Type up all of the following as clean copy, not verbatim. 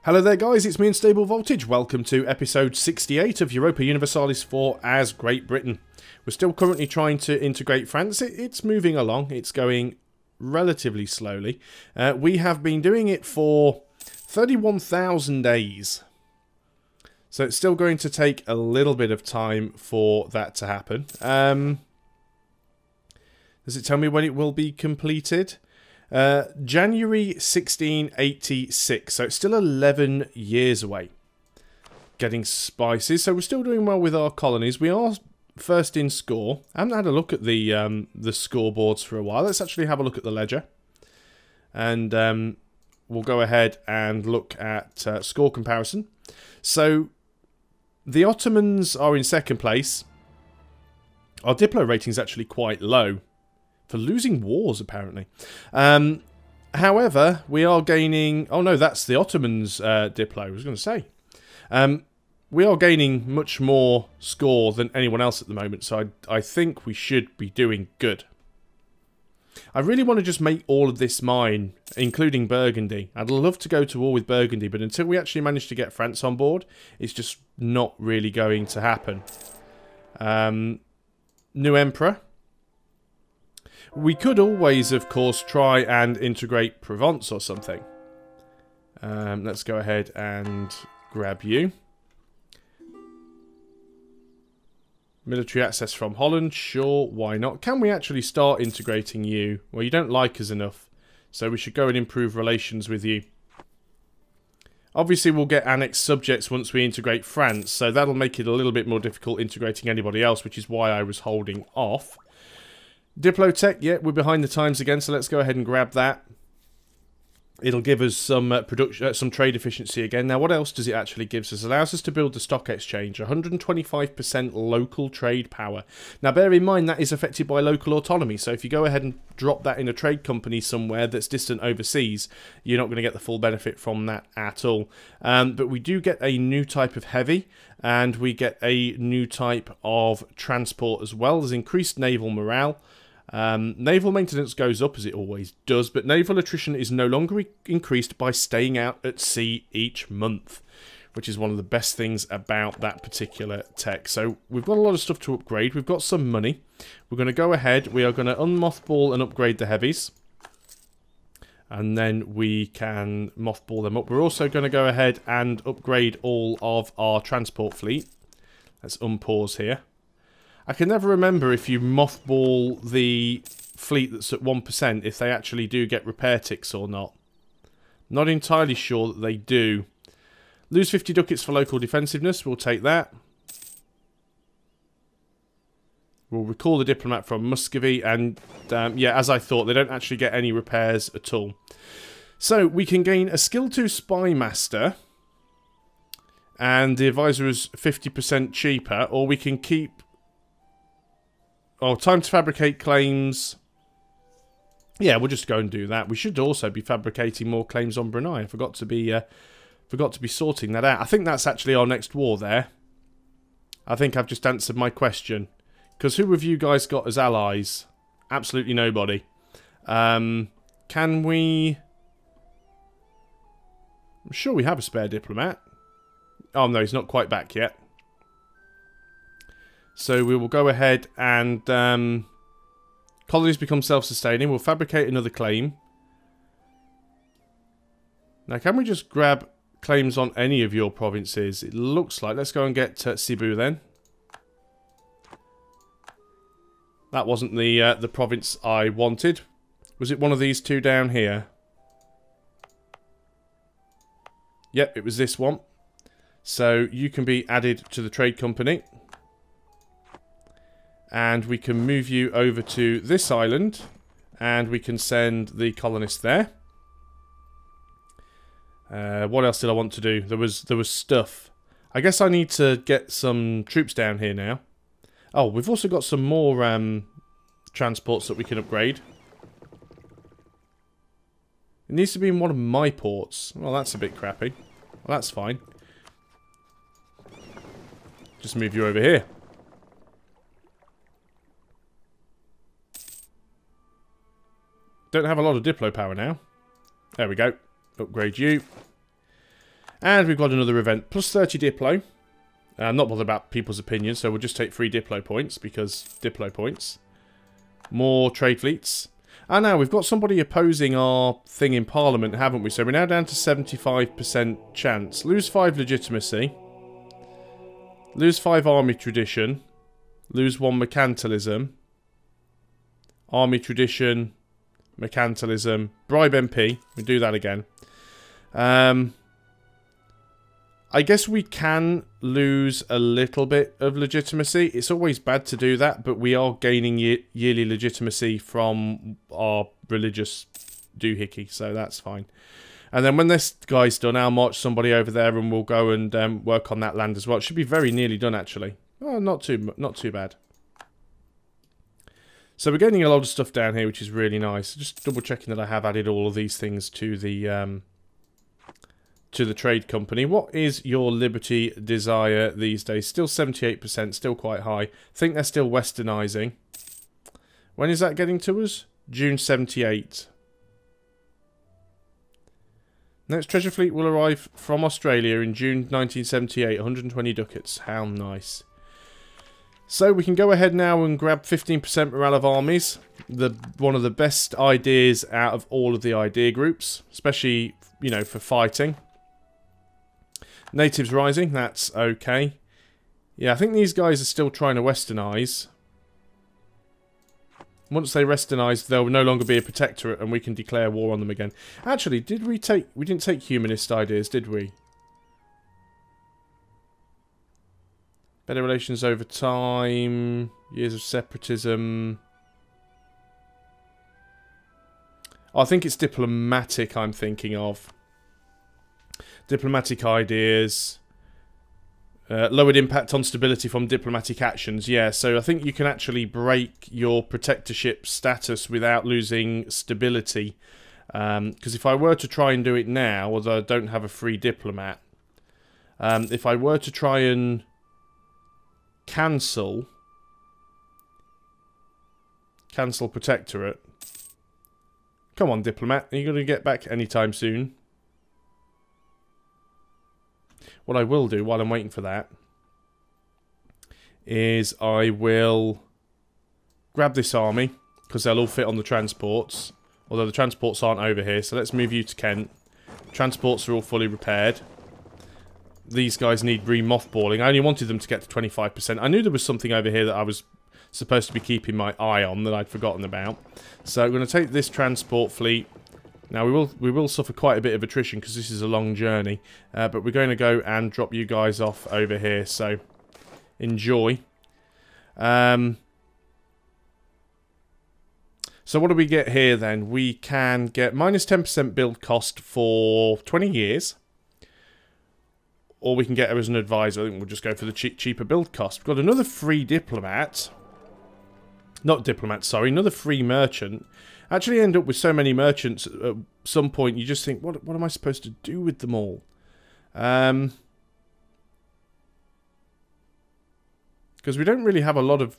Hello there guys, it's me Unstable Voltage. Welcome to episode 68 of Europa Universalis IV as Great Britain. We're still currently trying to integrate France. It's moving along, it's going relatively slowly. We have been doing it for 31,000 days. So it's still going to take a little bit of time for that to happen. Does it tell me when it will be completed? January 1686, so it's still 11 years away. Getting spices, so we're still doing well with our colonies. We are first in score. I haven't had a look at the scoreboards for a while. Let's actually have a look at the ledger. And we'll go ahead and look at score comparison. So, the Ottomans are in second place. Our Diplo rating is actually quite low. For losing wars, apparently. However, we are gaining... Oh, no, that's the Ottomans' Diplo, I was going to say. We are gaining much more score than anyone else at the moment, so I think we should be doing good. I really want to just make all of this mine, including Burgundy. I'd love to go to war with Burgundy, but until we actually manage to get France on board, it's just not really going to happen. New Emperor. We could always, of course, try and integrate Provence or something. Let's go ahead and grab you. Military access from Holland, sure, why not? Can we actually start integrating you? Well, you don't like us enough, so we should go and improve relations with you. Obviously, we'll get annexed subjects once we integrate France, so that'll make it a little bit more difficult integrating anybody else, which is why I was holding off. Diplotech, yeah, we're behind the times again, so let's go ahead and grab that. It'll give us some production, some trade efficiency again. Now, what else does it actually give us? It allows us to build the stock exchange, 125% local trade power. Now, bear in mind that is affected by local autonomy, so if you go ahead and drop that in a trade company somewhere that's distant overseas, you're not going to get the full benefit from that at all. But we do get a new type of heavy, and we get a new type of transport as well. There's increased naval morale. Naval maintenance goes up as it always does, but naval attrition is no longer increased by staying out at sea each month, which is one of the best things about that particular tech. So we've got a lot of stuff to upgrade. We've got some money. We're going to go ahead. We are going to unmothball and upgrade the heavies, and then we can mothball them up. We're also going to go ahead and upgrade all of our transport fleet. Let's unpause here. I can never remember if you mothball the fleet that's at 1%, if they actually do get repair ticks or not. Not entirely sure that they do. Lose 50 ducats for local defensiveness, we'll take that. We'll recall the diplomat from Muscovy, and yeah, as I thought, they don't actually get any repairs at all. So, we can gain a skill 2 spy master, and the advisor is 50% cheaper, or we can keep... Oh, time to fabricate claims. Yeah, we'll just go and do that. We should also be fabricating more claims on Brunei. I forgot to be sorting that out. I think that's actually our next war there. I think I've just answered my question. Because who have you guys got as allies? Absolutely nobody. Can we... I'm sure we have a spare diplomat. Oh no, he's not quite back yet. So we will go ahead and colonies become self-sustaining. We'll fabricate another claim. Now, can we just grab claims on any of your provinces? It looks like. Let's go and get Cebu then. That wasn't the province I wanted. Was it one of these two down here? Yep, it was this one. So you can be added to the trade company. And we can move you over to this island, and we can send the colonists there. What else did I want to do? There was stuff. I guess I need to get some troops down here now. Oh, we've also got some more transports that we can upgrade. It needs to be in one of my ports. Well, that's a bit crappy. Well, that's fine. Just move you over here. Don't have a lot of Diplo power now. There we go. Upgrade you. And we've got another event. Plus 30 Diplo. I'm not bothered about people's opinions, so we'll just take 3 Diplo points, because Diplo points. More trade fleets. And now we've got somebody opposing our thing in Parliament, haven't we? So we're now down to 75% chance. Lose 5 legitimacy. Lose 5 army tradition. Lose 1 mercantilism. Army tradition. Mercantilism. Bribe MP. We do that again. I guess we can lose a little bit of legitimacy. It's always bad to do that, but we are gaining yearly legitimacy from our religious doohickey, so that's fine. And then when this guy's done, I'll march somebody over there and we'll go and work on that land as well. It should be very nearly done, actually. Oh, not too bad. So we're getting a lot of stuff down here, which is really nice. Just double checking that I have added all of these things to the trade company. What is your liberty desire these days? Still 78%, still quite high. I think they're still westernizing. When is that getting to us? June 78. Next treasure fleet will arrive from Australia in June 1978. 120 ducats. How nice. So we can go ahead now and grab 15% morale of armies. One of the best ideas out of all of the idea groups, especially, you know, for fighting. Natives rising, that's okay. Yeah, I think these guys are still trying to westernize. Once they westernize, they'll no longer be a protectorate and we can declare war on them again. Actually, we didn't take humanist ideas, did we? Better relations over time. Years of separatism. Oh, I think it's diplomatic I'm thinking of. Diplomatic ideas. Lowered impact on stability from diplomatic actions. Yeah, so I think you can actually break your protectorship status without losing stability. Because if I were to try and do it now, although I don't have a free diplomat, if I were to try and cancel protectorate. Come on, diplomat. Are you going to get back anytime soon? What I will do while I'm waiting for that is I will grab this army because they'll all fit on the transports. Although the transports aren't over here, so let's move you to Kent. Transports are all fully repaired. These guys need re-mothballing. I only wanted them to get to 25%. I knew there was something over here that I was supposed to be keeping my eye on that I'd forgotten about. So I'm going to take this transport fleet. Now we will suffer quite a bit of attrition because this is a long journey. But we're going to go and drop you guys off over here. So enjoy. So what do we get here then? We can get minus 10% build cost for 20 years. Or we can get her as an advisor. I think we'll just go for the cheaper build cost. We've got another free diplomat. Not diplomat, sorry. Another free merchant. Actually end up with so many merchants at some point you just think, what am I supposed to do with them all? Because we don't really have a lot of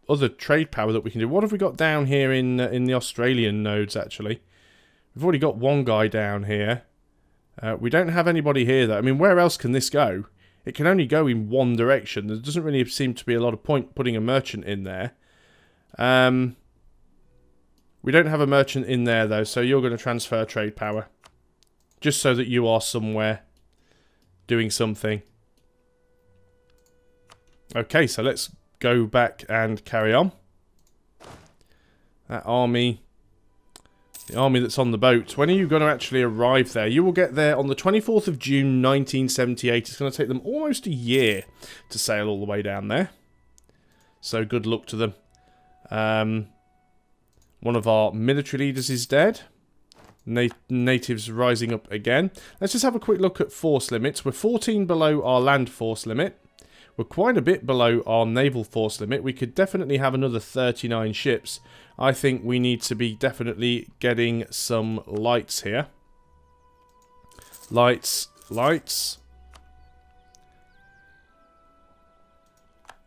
other trade power that we can do. What have we got down here in the Australian nodes, actually? We've already got one guy down here. We don't have anybody here, though. I mean, where else can this go? It can only go in one direction. There doesn't really seem to be a lot of point putting a merchant in there. We don't have a merchant in there, though, so you're going to transfer trade power. Just so that you are somewhere doing something. Okay, so let's go back and carry on. That army... The army that's on the boat. When are you going to actually arrive there? You will get there on the 24th of June 1978. It's going to take them almost a year to sail all the way down there. So good luck to them. One of our military leaders is dead. Natives rising up again. Let's just have a quick look at force limits. We're 14 below our land force limit. We're quite a bit below our naval force limit. We could definitely have another 39 ships. I think we need to be definitely getting some lights here. Lights.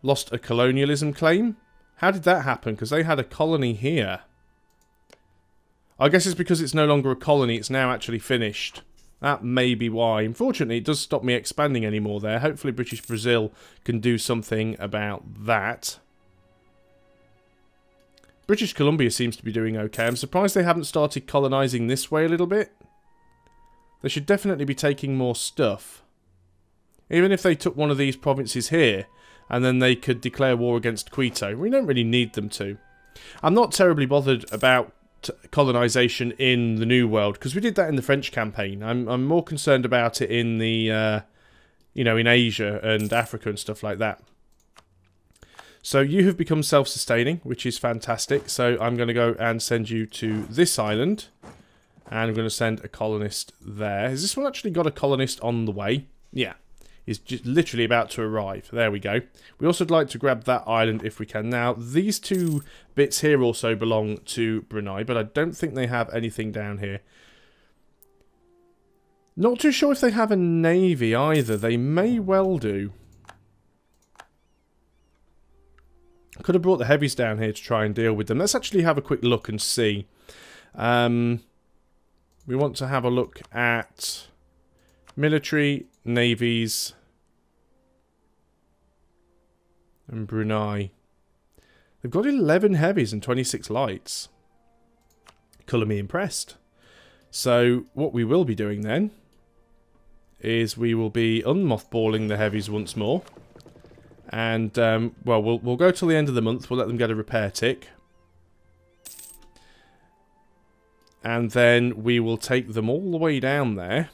Lost a colonialism claim. How did that happen? Because they had a colony here. I guess it's because it's no longer a colony. It's now actually finished. That may be why. Unfortunately, it does stop me expanding anymore there. Hopefully British Brazil can do something about that. British Columbia seems to be doing okay. I'm surprised they haven't started colonising this way a little bit. They should definitely be taking more stuff. Even if they took one of these provinces here, and then they could declare war against Quito. We don't really need them to. I'm not terribly bothered about colonisation in the New World, because we did that in the French campaign. I'm more concerned about it in the, you know, in Asia and Africa and stuff like that. So you have become self-sustaining, which is fantastic. So I'm going to go and send you to this island. And I'm going to send a colonist there. Has this one actually got a colonist on the way? Yeah. He's just literally about to arrive. There we go. We also would like to grab that island if we can. Now, these two bits here also belong to Brunei, but I don't think they have anything down here. Not too sure if they have a navy either. They may well do. Could have brought the heavies down here to try and deal with them. Let's actually have a quick look and see. We want to have a look at military, navies, and Brunei. They've got 11 heavies and 26 lights. Colour me impressed. So what we will be doing then is we will be unmothballing the heavies once more. And, well, we'll go till the end of the month. We'll let them get a repair tick. And then we will take them all the way down there.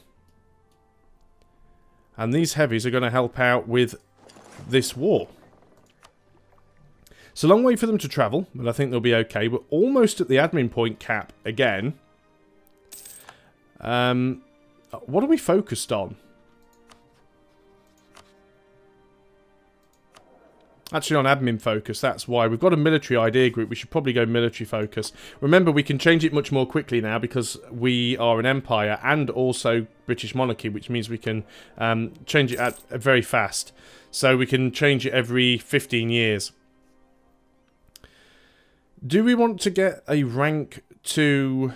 And these heavies are going to help out with this war. It's a long way for them to travel, but I think they'll be okay. We're almost at the admin point cap again. What are we focused on? Actually on admin focus, that's why. We've got a military idea group, we should probably go military focus. Remember, we can change it much more quickly now because we are an empire and also British monarchy, which means we can change it very fast. So we can change it every 15 years. Do we want to get a rank 2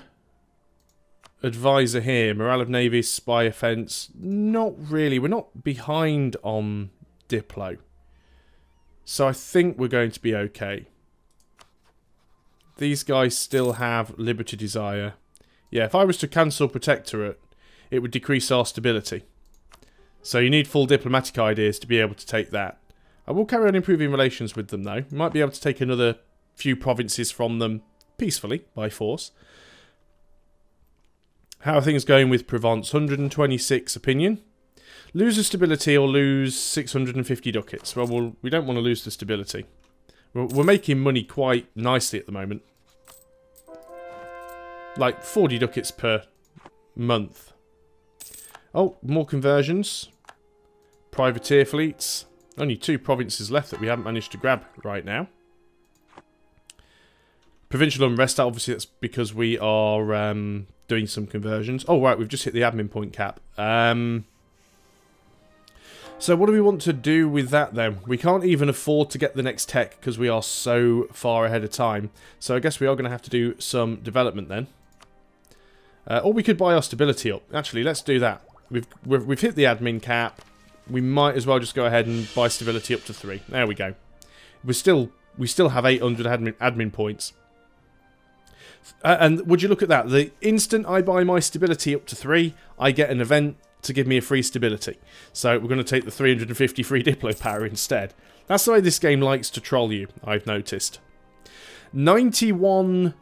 advisor here? Morale of Navy, spy offence? Not really, we're not behind on Diplo. So I think we're going to be okay. These guys still have Liberty Desire. Yeah, if I was to cancel Protectorate, it would decrease our stability. So you need full diplomatic ideas to be able to take that. I will carry on improving relations with them though. We might be able to take another few provinces from them peacefully, by force. How are things going with Provence? 126 opinion. Lose the stability or lose 650 ducats. Well, we don't want to lose the stability. We're making money quite nicely at the moment. Like 40 ducats per month. Oh, more conversions. Privateer fleets. Only 2 provinces left that we haven't managed to grab right now. Provincial unrest, obviously that's because we are doing some conversions. Oh, right, we've just hit the admin point cap. So what do we want to do with that then? We can't even afford to get the next tech because we are so far ahead of time. So I guess we are going to have to do some development then. Or we could buy our stability up. Actually, let's do that. We've hit the admin cap. We might as well just go ahead and buy stability up to 3. There we go. We still have 800 admin points. And would you look at that? The instant I buy my stability up to 3, I get an event to give me a free stability. So we're going to take the 350 free Diplo power instead. That's the way this game likes to troll you, I've noticed. 91%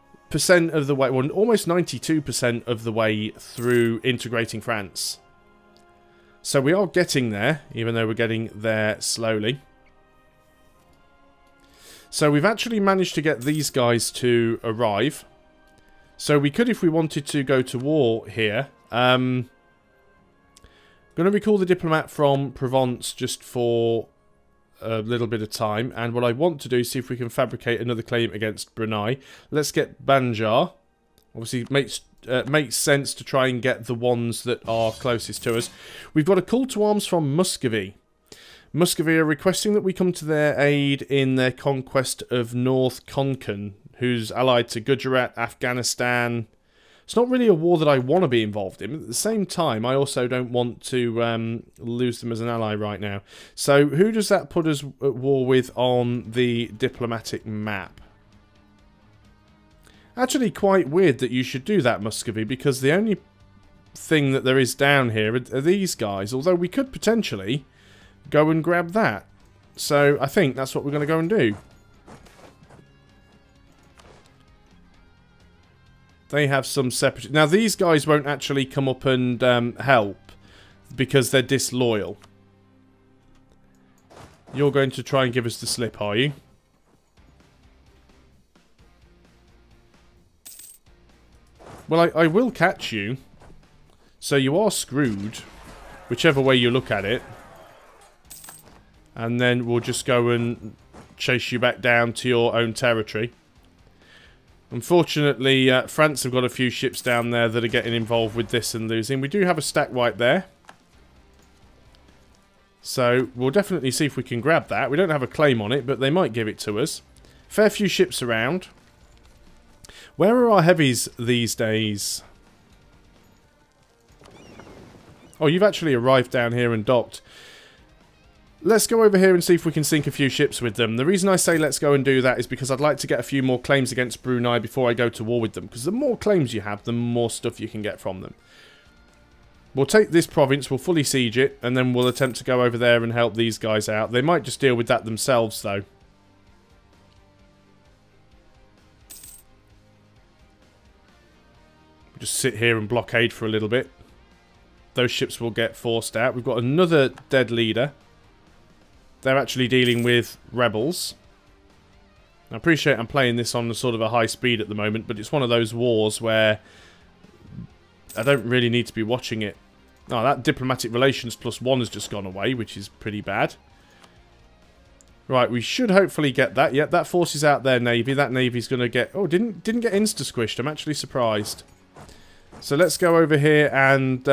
of the way, well, almost 92% of the way through integrating France. So we are getting there, even though we're getting there slowly. So we've actually managed to get these guys to arrive. So we could, if we wanted to, go to war here. Going to recall the diplomat from Provence just for a little bit of time. And what I want to do is see if we can fabricate another claim against Brunei. Let's get Banjar. Obviously, it makes sense to try and get the ones that are closest to us. We've got a call to arms from Muscovy. Muscovy are requesting that we come to their aid in their conquest of North Konkan, who's allied to Gujarat, Afghanistan, It's not really a war that I want to be involved in. At the same time, I also don't want to lose them as an ally right now. So who does that put us at war with on the diplomatic map? Actually, quite weird that you should do that, Muscovy, because the only thing that there is down here are these guys. Although we could potentially go and grab that. So I think that's what we're going to go and do. They have some separate... Now, these guys won't actually come up and help because they're disloyal. You're going to try and give us the slip, are you? Well, I will catch you. So you are screwed, whichever way you look at it. And then we'll just go and chase you back down to your own territory. Unfortunately, France have got a few ships down there that are getting involved with this and losing. We do have a stack wipe there. So, we'll definitely see if we can grab that. We don't have a claim on it, but they might give it to us. Fair few ships around. Where are our heavies these days? Oh, you've actually arrived down here and docked. Let's go over here and see if we can sink a few ships with them. The reason I say let's go and do that is because I'd like to get a few more claims against Brunei before I go to war with them. Because the more claims you have, the more stuff you can get from them. We'll take this province, we'll fully siege it, and then we'll attempt to go over there and help these guys out. They might just deal with that themselves, though. We'll just sit here and blockade for a little bit. Those ships will get forced out. We've got another dead leader. They're actually dealing with rebels. I appreciate I'm playing this on sort of a high speed at the moment, but it's one of those wars where I don't really need to be watching it. Oh, that diplomatic relations +1 has just gone away, which is pretty bad. Right, we should hopefully get that. Yep, that forces out their navy. That navy's going to get... Oh, didn't get insta-squished. I'm actually surprised. So let's go over here and...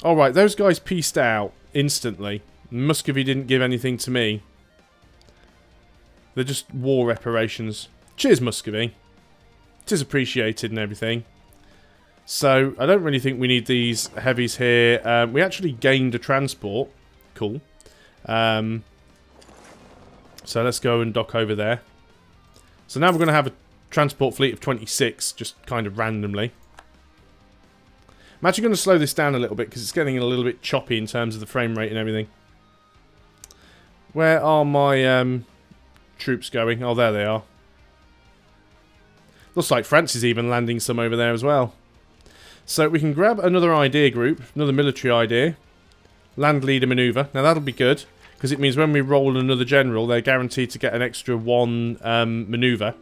Alright, those guys pieced out instantly. Muscovy didn't give anything to me. They're just war reparations. Cheers, Muscovy. It is appreciated and everything. So, I don't really think we need these heavies here. We actually gained a transport. Cool. So, let's go and dock over there. So, now we're going to have a transport fleet of 26, just kind of randomly. I'm actually going to slow this down a little bit because it's getting a little bit choppy in terms of the frame rate and everything. Where are my troops going? Oh, there they are. Looks like France is even landing some over there as well. So we can grab another idea group, another military idea. Land leader maneuver. Now that'll be good because it means when we roll another general, they're guaranteed to get an extra one maneuver.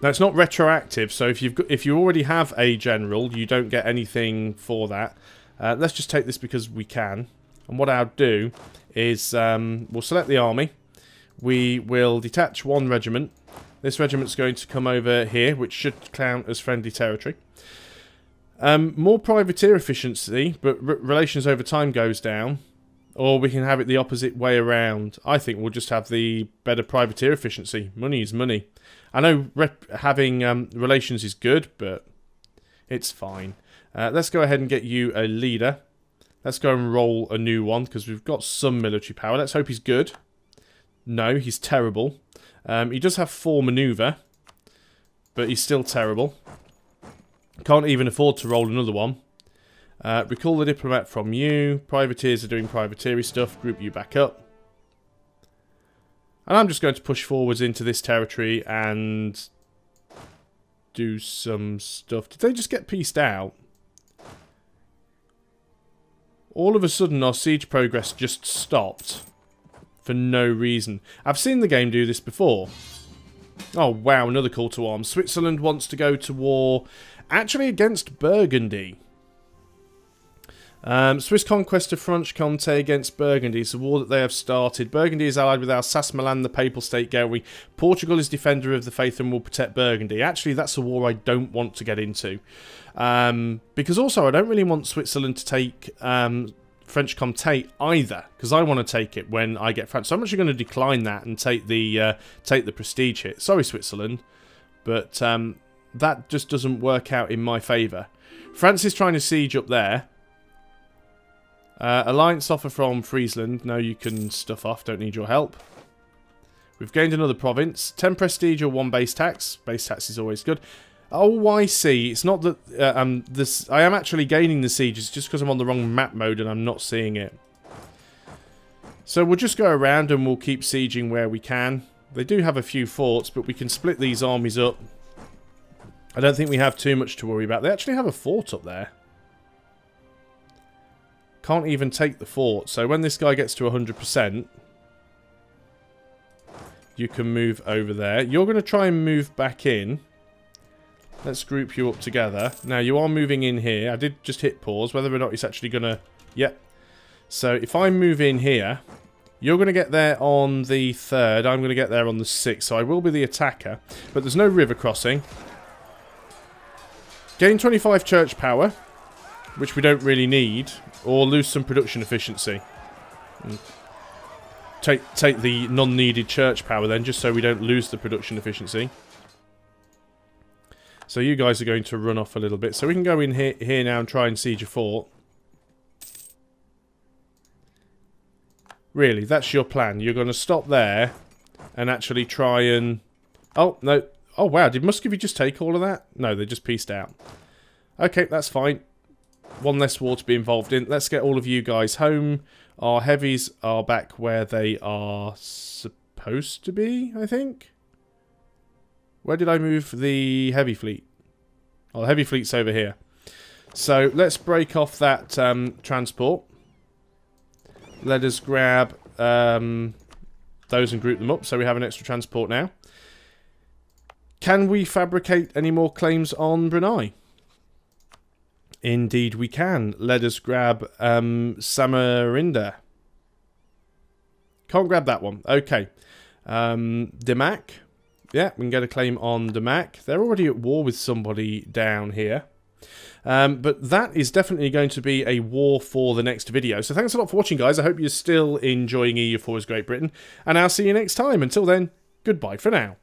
Now it's not retroactive, so if you already have a general, you don't get anything for that. Let's just take this because we can. And what I'll do is we'll select the army. We will detach one regiment. This regiment's going to come over here, which should count as friendly territory. More privateer efficiency, but relations over time goes down. Or we can have it the opposite way around. I think we'll just have the better privateer efficiency. Money is money. I know having relations is good, but it's fine. Let's go ahead and get you a leader. Let's go and roll a new one, because we've got some military power. Let's hope he's good. No, he's terrible. He does have 4 maneuver, but he's still terrible. Can't even afford to roll another one. Recall the diplomat from you. Privateers are doing privateery stuff. Group you back up. And I'm just going to push forwards into this territory and do some stuff. Did they just get pieced out? All of a sudden our siege progress just stopped. For no reason. I've seen the game do this before. Oh wow, another call to arms. Switzerland wants to go to war actually against Burgundy. Swiss conquest of Franche-Comté against Burgundy. It's a war that they have started. Burgundy is allied with Alsace, Milan, the Papal State Gallery. Portugal is defender of the faith and will protect Burgundy. Actually, that's a war I don't want to get into. Because also, I don't really want Switzerland to take Franche-Comté either. Because I want to take it when I get France. So I'm actually going to decline that and take the prestige hit. Sorry, Switzerland. But that just doesn't work out in my favour. France is trying to siege up there. Alliance offer from Friesland. No, you can stuff off. Don't need your help. We've gained another province. 10 prestige or 1 base tax. Base tax is always good. Oh, I see. It's not that I am actually gaining the siege. It's just because I'm on the wrong map mode and I'm not seeing it. So we'll just go around and we'll keep sieging where we can. They do have a few forts, but we can split these armies up. I don't think we have too much to worry about. They actually have a fort up there. Can't even take the fort. So when this guy gets to 100%, you can move over there. You're going to try and move back in. Let's group you up together. Now, you are moving in here. I did just hit pause. Whether or not it's actually going to... Yep. So, if I move in here, you're going to get there on the 3rd. I'm going to get there on the 6th. So, I will be the attacker. But there's no river crossing. Gain 25 church power, which we don't really need. Or lose some production efficiency. Take the non-needed church power then, just so we don't lose the production efficiency. So you guys are going to run off a little bit. So we can go in here now and try and siege a fort. Really, that's your plan. You're going to stop there and actually try and... Oh, no. Oh, wow. Did Muscovy just take all of that? No, they just pieced out. Okay, that's fine. One less war to be involved in. Let's get all of you guys home. Our heavies are back where they are supposed to be, I think. Where did I move the heavy fleet? Oh, the heavy fleet's over here. So, let's break off that transport. Let us grab those and group them up so we have an extra transport now. Can we fabricate any more claims on Brunei? Indeed we can. Let us grab Samarinda. Can't grab that one. Okay. Demac. Yeah, we can get a claim on Demac. They're already at war with somebody down here. But that is definitely going to be a war for the next video. So thanks a lot for watching, guys. I hope you're still enjoying EU4's Great Britain. And I'll see you next time. Until then, goodbye for now.